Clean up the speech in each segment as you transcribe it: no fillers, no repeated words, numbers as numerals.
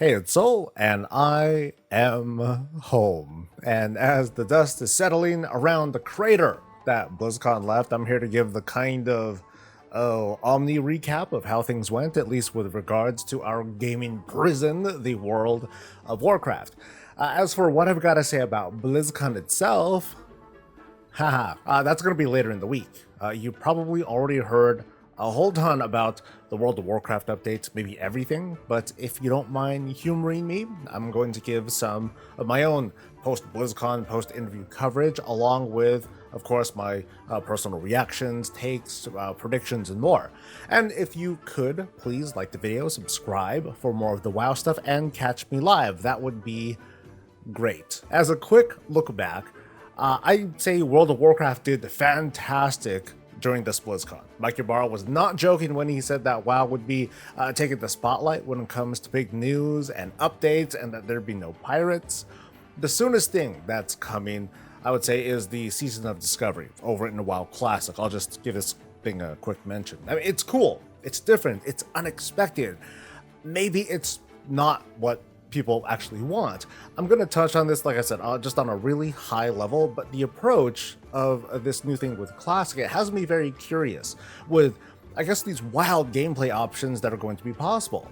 Hey, it's Soul, and I am home. And as the dust is settling around the crater that BlizzCon left, I'm here to give the kind of omni recap of how things went, at least with regards to our gaming prison, the World of Warcraft. As for what I've got to say about BlizzCon itself, that's going to be later in the week. You probably already heard a whole ton about the World of Warcraft updates, maybe everything, but if you don't mind humoring me, I'm going to give some of my own post-BlizzCon, post-interview coverage, along with, of course, my personal reactions, takes, predictions, and more. And if you could, please like the video, subscribe for more of the WoW stuff, and catch me live. That would be great. As a quick look back, I'd say World of Warcraft did fantastic during this BlizzCon. Mike Ybarra was not joking when he said that WoW would be taking the spotlight when it comes to big news and updates and that there'd be no pirates. The soonest thing that's coming, I would say, is the Season of Discovery over in the WoW Classic. I'll just give this thing a quick mention. I mean, it's cool, it's different, it's unexpected. Maybe it's not what people actually want. I'm going to touch on this, like I said, just on a really high level, but the approach of this new thing with Classic, it has me very curious with, I guess, these wild gameplay options that are going to be possible.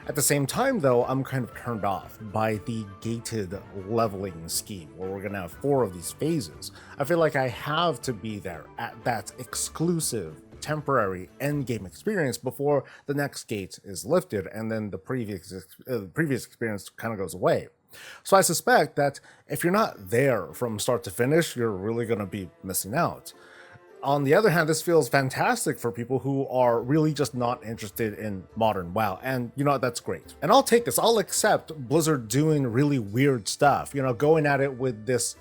At the same time, though, I'm kind of turned off by the gated leveling scheme, where we're going to have 4 of these phases. I feel like I have to be there at that exclusive temporary end game experience before the next gate is lifted, and then the previous experience kind of goes away. So I suspect that if you're not there from start to finish, you're really going to be missing out. On the other hand, this feels fantastic for people who are really just not interested in modern WoW, and you know, that's great. And I'll take this, I'll accept Blizzard doing really weird stuff, you know, going at it with this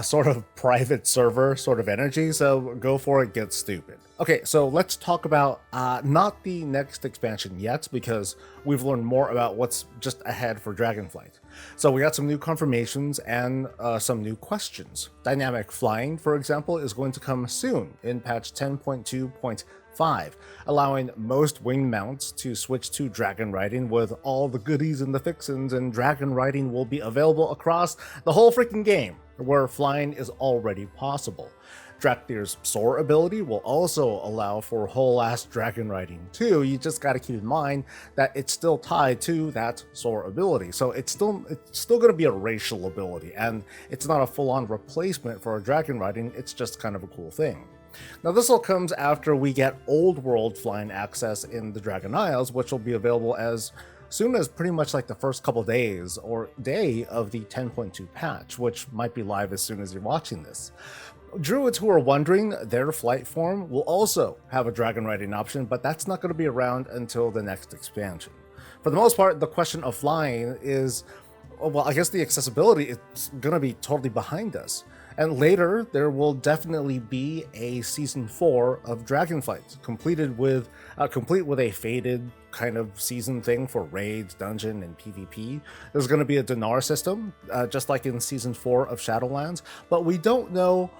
sort of private server sort of energy, so go for it, get stupid. Okay, so let's talk about not the next expansion yet, because we've learned more about what's just ahead for Dragonflight. So we got some new confirmations and some new questions. Dynamic flying, for example, is going to come soon in patch 10.2.5, allowing most wing mounts to switch to dragon riding with all the goodies and the fixins, and dragon riding will be available across the whole freaking game, where flying is already possible. Drakthir's soar ability will also allow for whole-ass dragon riding too. You just gotta keep in mind that it's still tied to that soar ability. So it's still gonna be a racial ability, and it's not a full-on replacement for a dragon riding, it's just kind of a cool thing. Now this all comes after we get old world flying access in the Dragon Isles, which will be available as soon as pretty much like the first couple days or day of the 10.2 patch, which might be live as soon as you're watching this. Druids who are wondering, their flight form will also have a dragon riding option, but that's not going to be around until the next expansion. For the most part, the question of flying is, well, I guess the accessibility is going to be totally behind us. And later, there will definitely be a Season 4 of Dragonflight, complete with a faded kind of season thing for raids, dungeon, and PvP. There's going to be a dinar system, just like in Season 4 of Shadowlands, but we don't know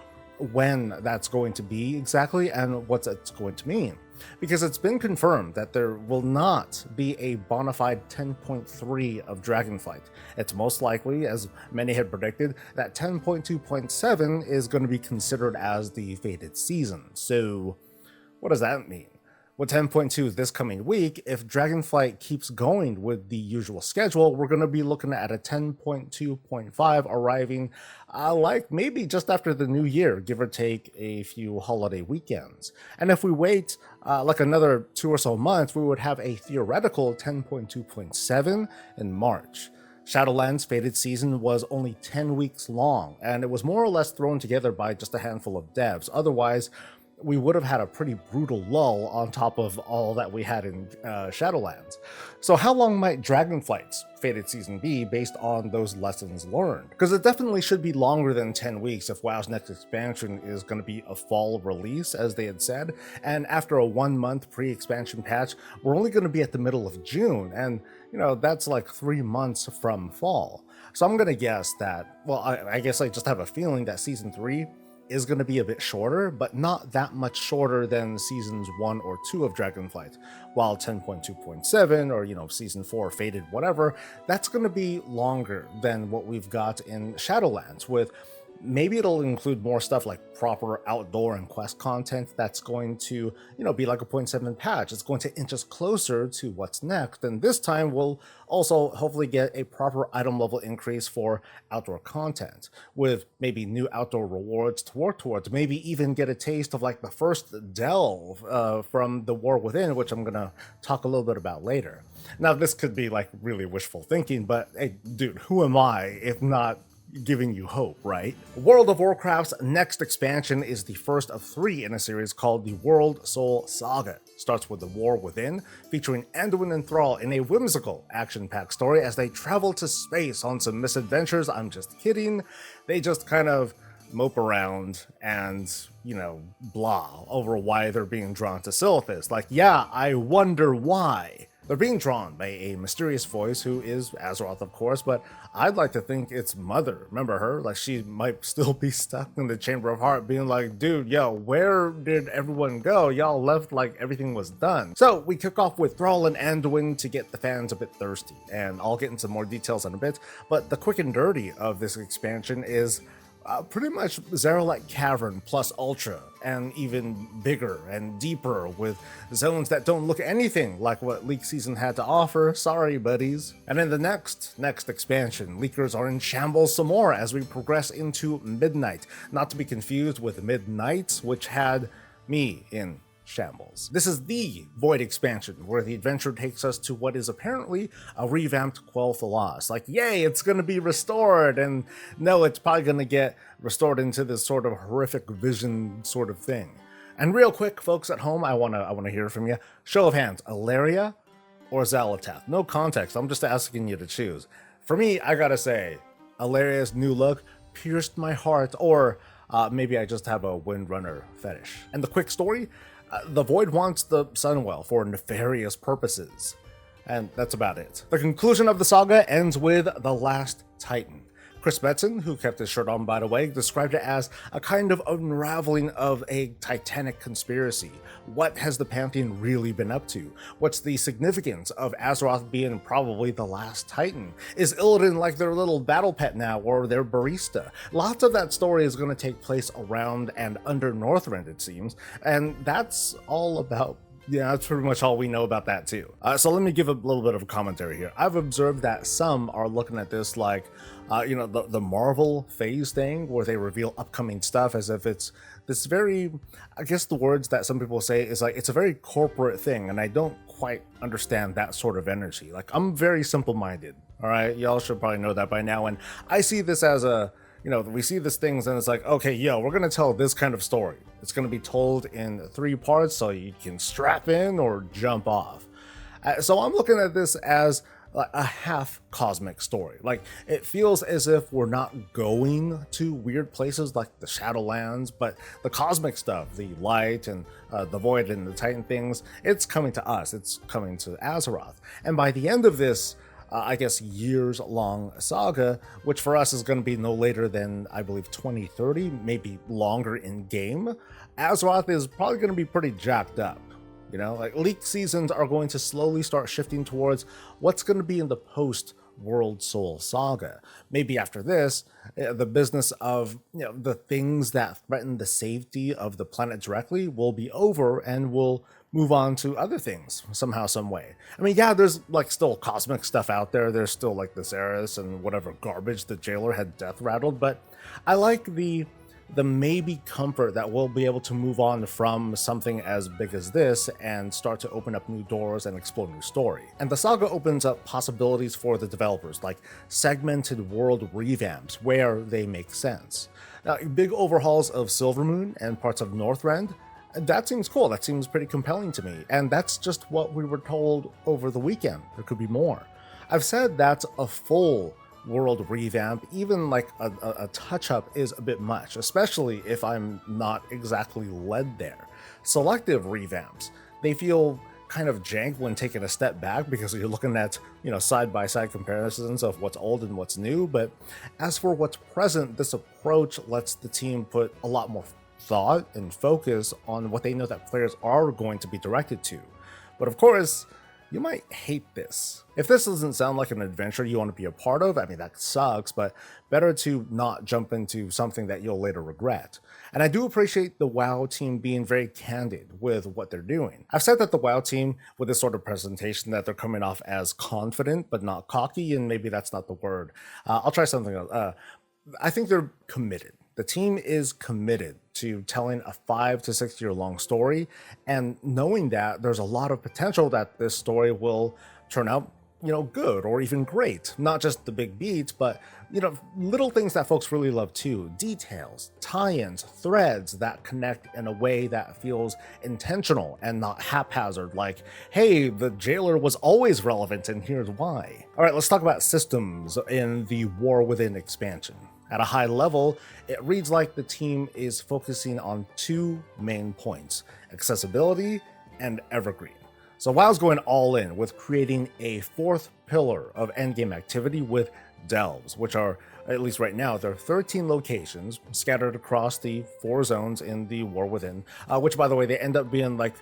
when that's going to be exactly and what it's going to mean, because it's been confirmed that there will not be a bona fide 10.3 of Dragonflight. It's most likely, as many had predicted, that 10.2.7 is going to be considered as the fated season. So what does that mean? With 10.2 this coming week, if Dragonflight keeps going with the usual schedule, we're going to be looking at a 10.2.5 arriving like maybe just after the new year, give or take a few holiday weekends. And if we wait like another 2 or so months, we would have a theoretical 10.2.7 in March. Shadowlands' fated season was only 10 weeks long, and it was more or less thrown together by just a handful of devs. Otherwise, we would have had a pretty brutal lull on top of all that we had in Shadowlands. So how long might Dragonflight's fated season be based on those lessons learned? Because it definitely should be longer than 10 weeks if WoW's next expansion is going to be a fall release, as they had said, and after a 1-month pre-expansion patch, we're only going to be at the middle of June, and you know, that's like 3 months from fall. So I'm going to guess that, well, I guess I just have a feeling that Season 3 is going to be a bit shorter, but not that much shorter than seasons 1 or 2 of Dragonflight. While 10.2.7 or, season 4 Faded, whatever, that's going to be longer than what we've got in Shadowlands, with maybe it'll include more stuff like proper outdoor and quest content that's going to, be like a 0.7 patch. It's going to inch us closer to what's next. And this time we'll also hopefully get a proper item level increase for outdoor content, with maybe new outdoor rewards to work towards. Maybe even get a taste of like the first delve from the War Within, which I'm going to talk a little bit about later. Now, this could be like really wishful thinking, but hey, dude, who am I if not giving you hope, right? World of Warcraft's next expansion is the first of 3 in a series called the World Soul Saga. Starts with the War Within, featuring Anduin and Thrall in a whimsical, action-packed story as they travel to space on some misadventures. I'm just kidding. They just kind of mope around and, blah over why they're being drawn to Silithus. Like, yeah, I wonder why. They're being drawn by a mysterious voice who is Azeroth, of course, but I'd like to think it's Mother. Remember her? Like, she might still be stuck in the Chamber of Heart being like, dude, yo, where did everyone go? Y'all left like everything was done. So we kick off with Thrall and Anduin to get the fans a bit thirsty, and I'll get into more details in a bit, but the quick and dirty of this expansion is pretty much Zeralite Cavern plus Ultra, and even bigger and deeper with zones that don't look anything like what Leak Season had to offer. Sorry, buddies. And in the next expansion, Leakers are in shambles some more as we progress into Midnight, not to be confused with Midnight, which had me in shambles. This is the Void expansion, where the adventure takes us to what is apparently a revamped Quel'The Lost. Like, yay, it's gonna be restored, and no, it's probably gonna get restored into this sort of horrific vision sort of thing. And real quick, folks at home, I wanna hear from you. Show of hands, Alleria or Xal'atath? No context, I'm just asking you to choose. For me, I gotta say, Alleria's new look pierced my heart, or maybe I just have a Windrunner fetish. And the quick story? The Void wants the Sunwell for nefarious purposes, and that's about it. The conclusion of the saga ends with the Last Titan. Chris Metzen, who kept his shirt on by the way, described it as a kind of unraveling of a titanic conspiracy. What has the Pantheon really been up to? What's the significance of Azeroth being probably the last Titan? Is Illidan like their little battle pet now, or their barista? Lots of that story is going to take place around and under Northrend, it seems, and that's all about. Yeah, that's pretty much all we know about that too. So let me give a little bit of a commentary here. I've observed that some are looking at this like, the Marvel phase thing, where they reveal upcoming stuff as if it's this very, I guess the words that some people say is like, it's a very corporate thing, and I don't quite understand that sort of energy. Like, I'm very simple-minded, all right? Y'all should probably know that by now, and I see this as a, we see these things and it's like, okay, yo, we're gonna tell this kind of story. It's gonna be told in 3 parts so you can strap in or jump off. So I'm looking at this as a half cosmic story. Like, it feels as if we're not going to weird places like the Shadowlands, but the cosmic stuff, the light and the void and the Titan things, it's coming to us. It's coming to Azeroth. And by the end of this, I guess, years-long saga, which for us is going to be no later than, I believe, 2030, maybe longer in-game, Azeroth is probably going to be pretty jacked up. Like, Leak Seasons are going to slowly start shifting towards what's going to be in the post-World Soul Saga. Maybe after this, the business of, the things that threaten the safety of the planet directly will be over, and we'll move on to other things somehow, some way. I mean, yeah, there's like still cosmic stuff out there. There's still like the Zerus and whatever garbage the jailer had death rattled, but I like the maybe comfort that we'll be able to move on from something as big as this and start to open up new doors and explore new story. And the saga opens up possibilities for the developers, like segmented world revamps where they make sense. Now, big overhauls of Silvermoon and parts of Northrend, that seems cool. That seems pretty compelling to me. And that's just what we were told over the weekend. There could be more. I've said that's a full world revamp. Even like a touch-up is a bit much, especially if I'm not exactly led there. Selective revamps, they feel kind of jank when taking a step back because you're looking at, side-by-side comparisons of what's old and what's new. But as for what's present, this approach lets the team put a lot more thought and focus on what they know that players are going to be directed to. But of course, you might hate this. If this doesn't sound like an adventure you want to be a part of, I mean, that sucks, but better to not jump into something that you'll later regret. And I do appreciate the WoW team being very candid with what they're doing. I've said that the WoW team, with this sort of presentation, that they're coming off as confident, but not cocky, and maybe that's not the word. I'll try something else. I think they're committed. The team is committed to telling a 5 to 6 year long story, and knowing that there's a lot of potential that this story will turn out, good or even great. Not just the big beats, but, little things that folks really love too. Details, tie-ins, threads that connect in a way that feels intentional and not haphazard, like, hey, the jailer was always relevant and here's why. All right, let's talk about systems in the War Within expansion. At a high level, it reads like the team is focusing on 2 main points: accessibility and evergreen. So WoW's going all in with creating a 4th pillar of endgame activity with delves, which are, at least right now, there are 13 locations scattered across the 4 zones in the War Within, which, by the way, they end up being like,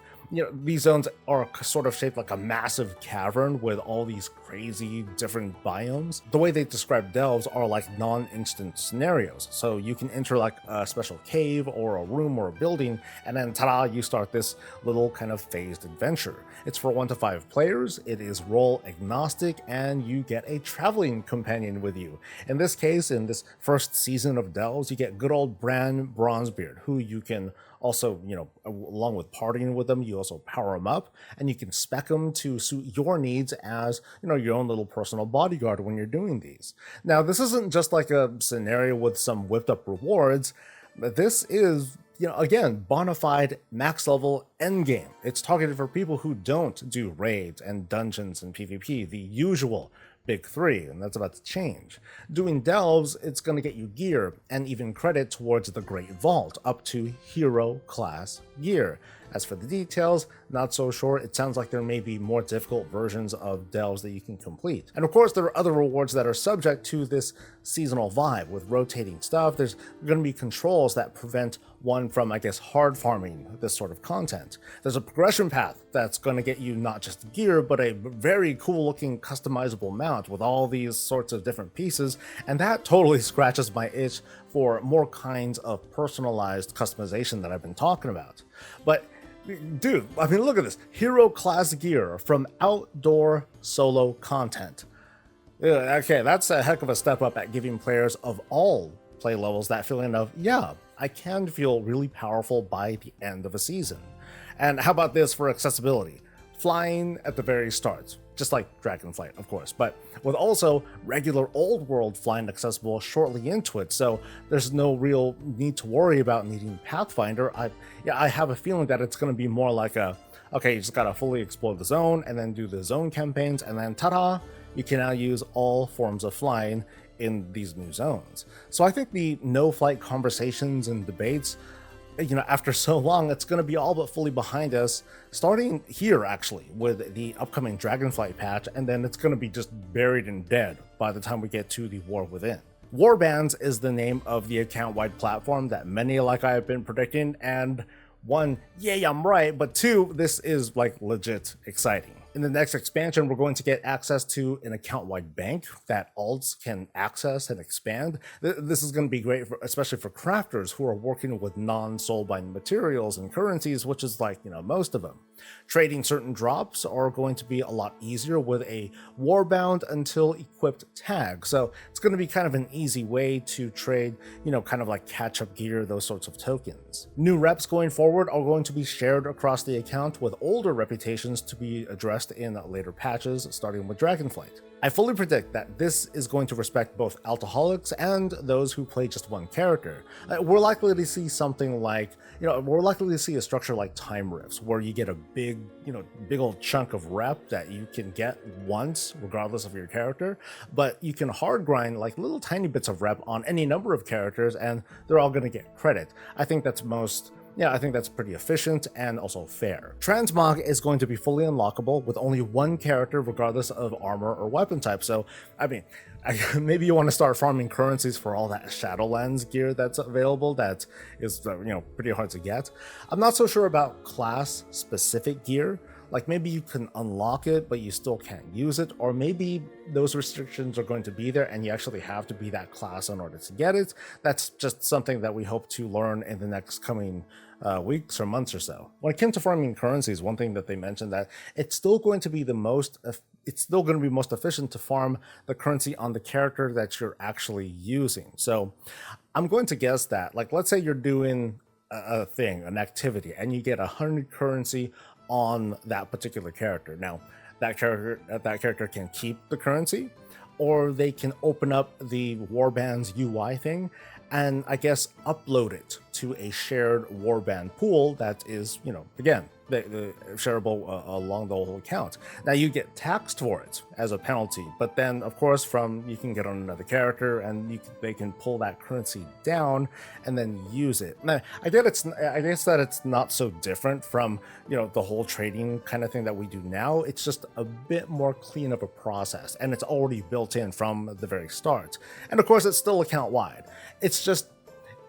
these zones are sort of shaped like a massive cavern with all these crazy different biomes. The way they describe delves are like non-instant scenarios. So you can enter like a special cave or a room or a building, and then ta-da, you start this little kind of phased adventure. It's for 1 to 5 players, it is role agnostic, and you get a traveling companion with you. In this case, in this first season of delves, you get good old Bran Bronzebeard, who you can also, along with partying with them, you also power them up, and you can spec them to suit your needs as, your own little personal bodyguard when you're doing these. Now, this isn't just like a scenario with some whipped up rewards. This is, again, bona fide max level endgame. It's targeted for people who don't do raids and dungeons and PvP, the usual big 3, and that's about to change. Doing delves, it's going to get you gear and even credit towards the Great Vault, up to hero class gear. As for the details, not so sure. It sounds like there may be more difficult versions of delves that you can complete. And of course, there are other rewards that are subject to this seasonal vibe with rotating stuff. There's going to be controls that prevent one from, hard farming this sort of content. There's a progression path that's going to get you not just gear, but a very cool looking customizable mount with all these sorts of different pieces, and that totally scratches my itch for more kinds of personalized customization that I've been talking about. But dude, look at this. Hero class gear from outdoor solo content. Okay, that's a heck of a step up at giving players of all play levels that feeling of, yeah, I can feel really powerful by the end of a season. And how about this for accessibility? Flying at the very start, just like Dragonflight, of course, but with also regular old world flying accessible shortly into it, so there's no real need to worry about needing Pathfinder. I have a feeling that it's going to be more like okay, you just gotta fully explore the zone and then do the zone campaigns, and then ta-da, you can now use all forms of flying in these new zones. So I think the no flight conversations and debates, after so long, it's going to be all but fully behind us, starting here actually with the upcoming Dragonflight patch, and then it's going to be just buried and dead by the time we get to the War Within. Warbands is the name of the account-wide platform that many like I have been predicting, and 1, yay, I'm right, but 2, this is like legit exciting. In the next expansion, we're going to get access to an account-wide bank that alts can access and expand. This is going to be great, especially for crafters who are working with non-soulbind materials and currencies, which is like, most of them. Trading certain drops are going to be a lot easier with a warbound until equipped tag. So it's going to be kind of an easy way to trade, kind of like catch-up gear, those sorts of tokens. New reps going forward are going to be shared across the account, with older reputations to be addressed in later patches, starting with Dragonflight. I fully predict that this is going to respect both alcoholics and those who play just one character. We're likely to see something like, we're likely to see a structure like time rifts, where you get a big old chunk of rep that you can get once, regardless of your character, but you can hard grind like little tiny bits of rep on any number of characters, and they're all going to get credit. I think that's most Yeah, I think that's pretty efficient and also fair. Transmog is going to be fully unlockable with only one character regardless of armor or weapon type. So, I mean, maybe you want to start farming currencies for all that Shadowlands gear that's available that is, pretty hard to get. I'm not so sure about class specific gear. Like maybe you can unlock it, but you still can't use it, or maybe those restrictions are going to be there and you actually have to be that class in order to get it. That's just something that we hope to learn in the next coming weeks or months or so. When it came to farming currencies, one thing that they mentioned that it's still going to be most efficient to farm the currency on the character that you're actually using. So I'm going to guess that, like, let's say you're doing a thing, an activity, and you get 100 currency on that particular character. Now, that character can keep the currency, or they can open up the Warbands UI thing and I guess upload it to a shared Warband pool that is, again, the shareable along the whole account. Now you get taxed for it as a penalty, but then of course you can get on another character and they can pull that currency down and then use it. Now I guess that it's not so different from the whole trading kind of thing that we do now. It's just a bit more clean of a process, and it's already built in from the very start. And of course, it's still account wide.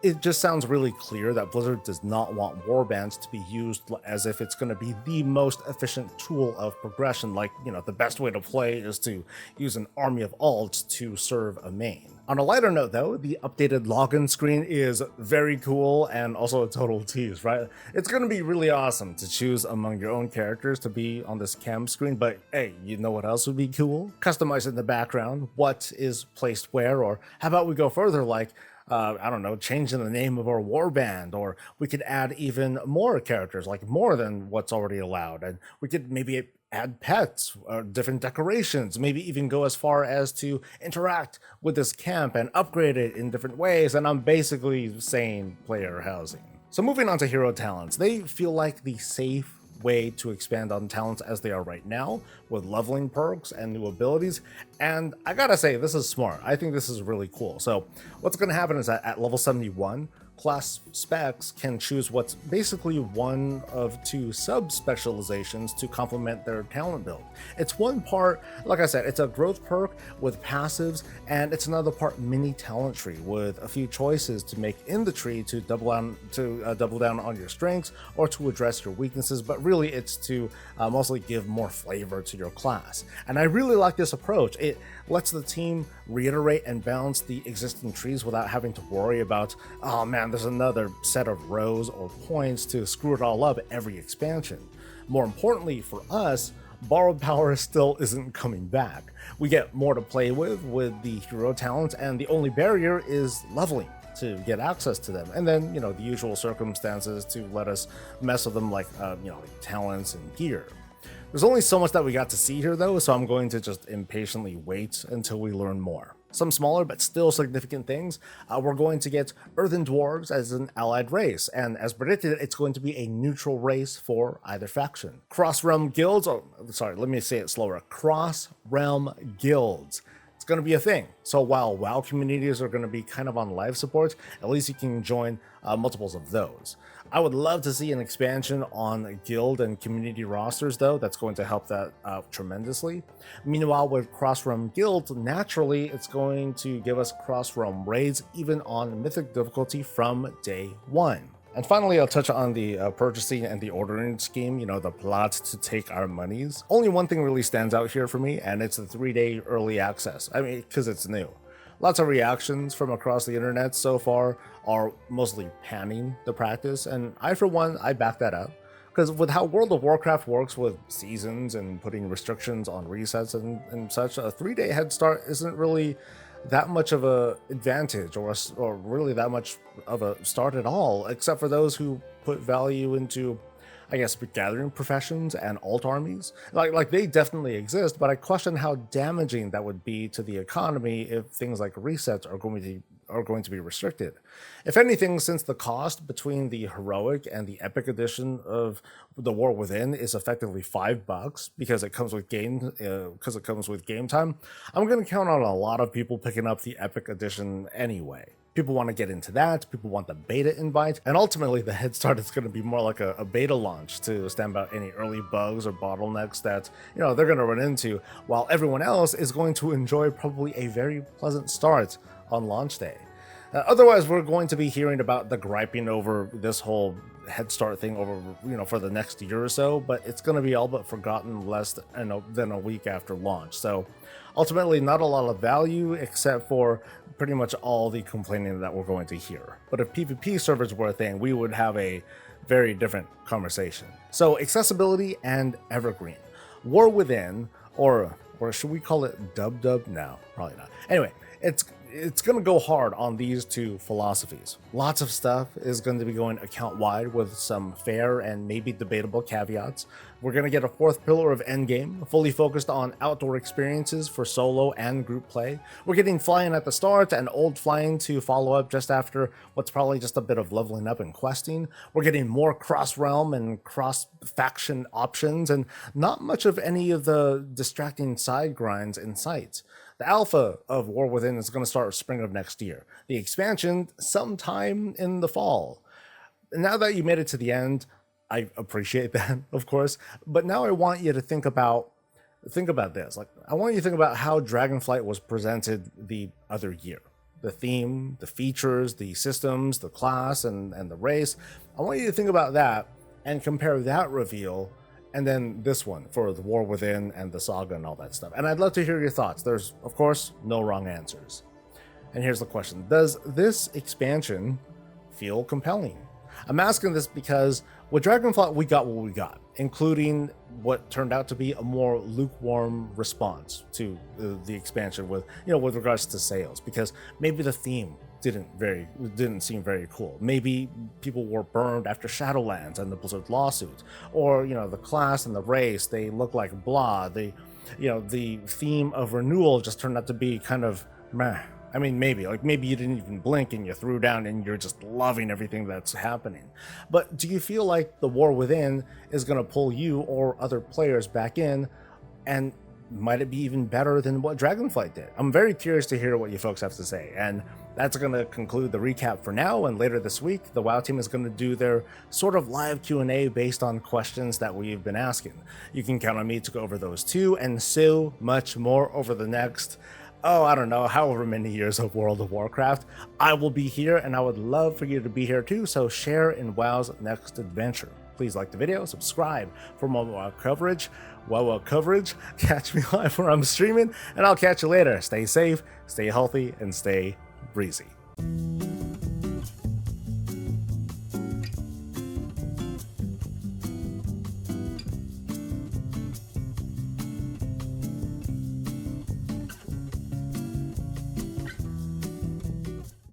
It just sounds really clear that Blizzard does not want warbands to be used as if it's going to be the most efficient tool of progression. Like, the best way to play is to use an army of alts to serve a main. On a lighter note, though, the updated login screen is very cool and also a total tease, right? It's going to be really awesome to choose among your own characters to be on this cam screen, but hey, you know what else would be cool? Customizing the background, what is placed where, or how about we go further, like, I don't know, changing the name of our warband, or we could add even more characters, like more than what's already allowed, and we could maybe add pets, different decorations, maybe even go as far as to interact with this camp and upgrade it in different ways, and I'm basically saying player housing. So moving on to hero talents, they feel like the safe way to expand on talents as they are right now, with leveling perks and new abilities. And I gotta say, this is smart. I think this is really cool. So what's going to happen is that at level 71, class specs can choose what's basically one of two sub-specializations to complement their talent build. It's one part, like I said, it's a growth perk with passives, and it's another part mini talent tree with a few choices to make in the tree to double down on your strengths or to address your weaknesses, but really it's to mostly give more flavor to your class. And I really like this approach. It lets the team reiterate and balance the existing trees without having to worry about, oh man, there's another set of rows or points to screw it all up every expansion. More importantly for us, borrowed power still isn't coming back. We get more to play with the hero talents, and the only barrier is leveling to get access to them, and then the usual circumstances to let us mess with them, like like talents and gear. There's only so much that we got to see here though, so I'm going to just impatiently wait until we learn more. Some smaller but still significant things, we're going to get Earthen Dwarves as an allied race, and as predicted, it's going to be a neutral race for either faction. Cross-realm guilds, let me say it slower, cross-realm guilds. It's going to be a thing. So while WoW communities are going to be kind of on life support, at least you can join multiples of those. I would love to see an expansion on guild and community rosters though. That's going to help that out tremendously. Meanwhile, with cross-realm guilds, naturally it's going to give us cross-realm raids even on mythic difficulty from day one. And finally, I'll touch on the purchasing and the ordering scheme, the plot to take our monies. Only one thing really stands out here for me, and it's the 3-day early access. I mean, because it's new. Lots of reactions from across the internet so far are mostly panning the practice, and for one, I back that up. Because with how World of Warcraft works with seasons and putting restrictions on resets and such, a 3-day head start isn't really that much of a advantage or really that much of a start at all, except for those who put value into, I guess, gathering professions and alt armies. Like they definitely exist, but I question how damaging that would be to the economy if things like resets are going to be restricted. If anything, since the cost between the heroic and the epic edition of the War Within is effectively $5 because it comes with game time, I'm going to count on a lot of people picking up the epic edition anyway. People want to get into that, people want the beta invite, and ultimately the head start is going to be more like a beta launch to stamp out any early bugs or bottlenecks that, you know, they're going to run into, while everyone else is going to enjoy probably a very pleasant start on launch day. Otherwise, we're going to be hearing about the griping over this whole head start thing over, you know, for the next year or so, but it's going to be all but forgotten less than a week after launch. So ultimately, not a lot of value except for pretty much all the complaining that we're going to hear. But if PvP servers were a thing, we would have a very different conversation. So accessibility and evergreen. War Within, or should we call it Dub? No, probably not. Anyway, it's going to go hard on these two philosophies. Lots of stuff is going to be going account-wide with some fair and maybe debatable caveats. We're going to get a fourth pillar of endgame, fully focused on outdoor experiences for solo and group play. We're getting flying at the start and old flying to follow up just after what's probably just a bit of leveling up and questing. We're getting more cross-realm and cross-faction options and not much of any of the distracting side grinds in sight. The alpha of War Within is going to start spring of next year. The expansion sometime in the fall. Now that you made it to the end, I appreciate that, of course, but now I want you to think about this. Like, I want you to think about how Dragonflight was presented the other year. The theme, the features, the systems, the class, and the race. I want you to think about that and compare that reveal and then this one for the War Within and the Saga and all that stuff. And I'd love to hear your thoughts. There's, of course, no wrong answers. And here's the question. Does this expansion feel compelling? I'm asking this because with Dragonflight, we got what we got, including what turned out to be a more lukewarm response to the expansion with regards to sales, because maybe the theme didn't seem very cool. Maybe people were burned after Shadowlands and the Blizzard lawsuit, or the class and the race, they look like blah. The theme of renewal just turned out to be kind of meh. I mean, maybe you didn't even blink and you threw down and you're just loving everything that's happening. But do you feel like the War Within is going to pull you or other players back in, and might it be even better than what Dragonflight did? I'm very curious to hear what you folks have to say, and that's going to conclude the recap for now. And later this week, the WoW team is going to do their sort of live Q&A based on questions that we've been asking. You can count on me to go over those too, and so much more over the next, I don't know, however many years of World of Warcraft. I will be here, and I would love for you to be here too, so share in WoW's next adventure. Please like the video, subscribe for more WoW coverage. Catch me live where I'm streaming, and I'll catch you later. Stay safe, stay healthy, and stay breezy.